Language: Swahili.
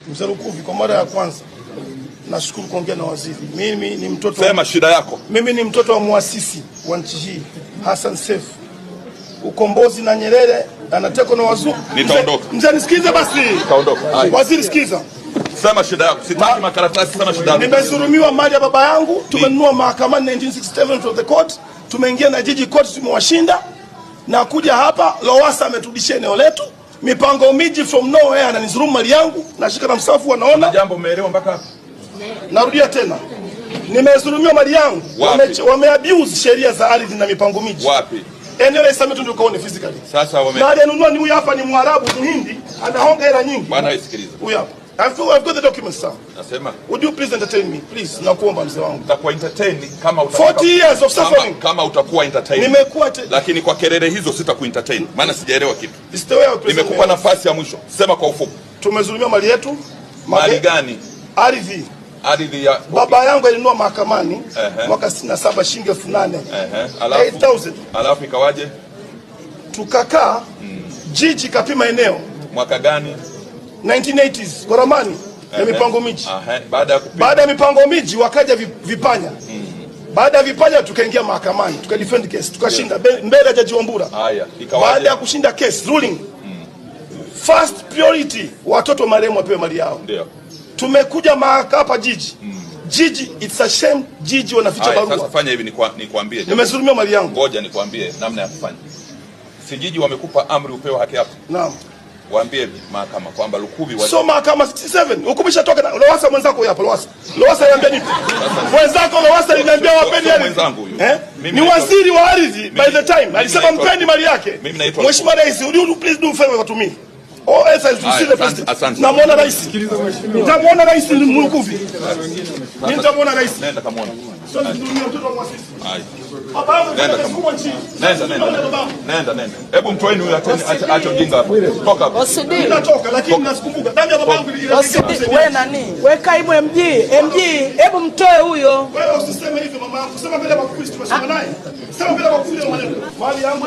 Mzee Lukuvi, kwa mara ya kwanza nashukuru kuongea na waziri. Mimi ni mtoto sema shida yako. Mimi ni mtoto wa muasisi wa nchi hii Hassan Seif. Ukombozi na Nyerere anatekwa na wazungu. Nitaondoka. Mzee nisikize basi. Nitaondoka. Waziri sikiza. Sema shida yako. Sitaki makaratasi, sema shida yako. Nimezulumiwa mali ya baba yangu, tumenunua mahakamani 1967 from the court, tumeingia na jiji court, tumewashinda na kuja hapa Lowassa ameturudishia eneo letu. Mipango miji from nowhere ananizulumu mali yangu, nashika na msafu wanaona. Jambo umeelewa mpaka hapa? Narudia tena. Nimezulumiwa mali yangu. Wameabuse sheria za ardhi na mipango miji. Wapi? Eneo la Isamia ndio kaone physically. Sasa na aliyenunua ni huyu hapa, ni Mwarabu Mhindi, anahonga hela nyingi. Bwana sikiliza. Huyu hapa. I've got the documents, sir. Nasema. Would you please entertain me? Please, nakuomba mzee wangu. Utakuwa entertain kama utakuwa 40 years of suffering. Kama utakuwa entertain. Nimekuwa lakini kwa kelele hizo sitakuentertain. Maana sijaelewa kitu. Nimekupa nafasi ya mwisho. Sema kwa ufupi. Tumezulumiwa mali yetu. Mali gani? Ardhi. Ardhi ya baba yangu alinunua mahakamani mwaka 67 shilingi 8,000. Alafu 8,000. Alafu ikawaje? Tukakaa jiji kapima eneo. Mwaka gani? 1980s kwa ramani ya mipango miji. Baada ya mipango miji wakaja vipanya. Baada ya vipanya tukaingia mahakamani, tukadefend case, tukashinda mbele ya Jaji Wambura. Baada ya kushinda case ruling, first priority watoto marehemu wapewe mali yao. Ndio. Tumekuja hapa jiji. Jiji, it's a shame, jiji wanaficha barua. Sasa fanya hivi nikwambie. Nimezulumiwa mali yangu. Ngoja nikwambie namna ya kufanya. Si jiji wamekupa amri upewe haki yako. Naam. Waambie mahakama kwamba Lukuvi so mahakama 67 hukumu ishatoka na Lowassa mwenzako hapa Lowassa ananiambia nini? Mwenzako Lowassa aliniambia wapeni ardhi. Mwenzangu huyu. Ni waziri wa ardhi by the time. Alisema mpeni mali yake. Mheshimiwa Rais, would you please do favor to me? Oh, esa is to see the president. Namuona rais. Nitamuona rais ni Lukuvi. Nitamuona rais. Nenda kamuona. Sio ndio mtoto wa mwasisi. Nenda. Hebu mtoeni huyu acha ujinga hapa. Toka hapa. Natoka lakini nasikumbuka. Damu ya babangu ilikuwa. Wewe nani? Wewe kaimu MG, hebu mtoe huyo. Wewe usiseme hivyo mama yangu. Sema mbele ya Wakristo tumesema naye. Sema mbele ya Wakristo maneno. Mali yangu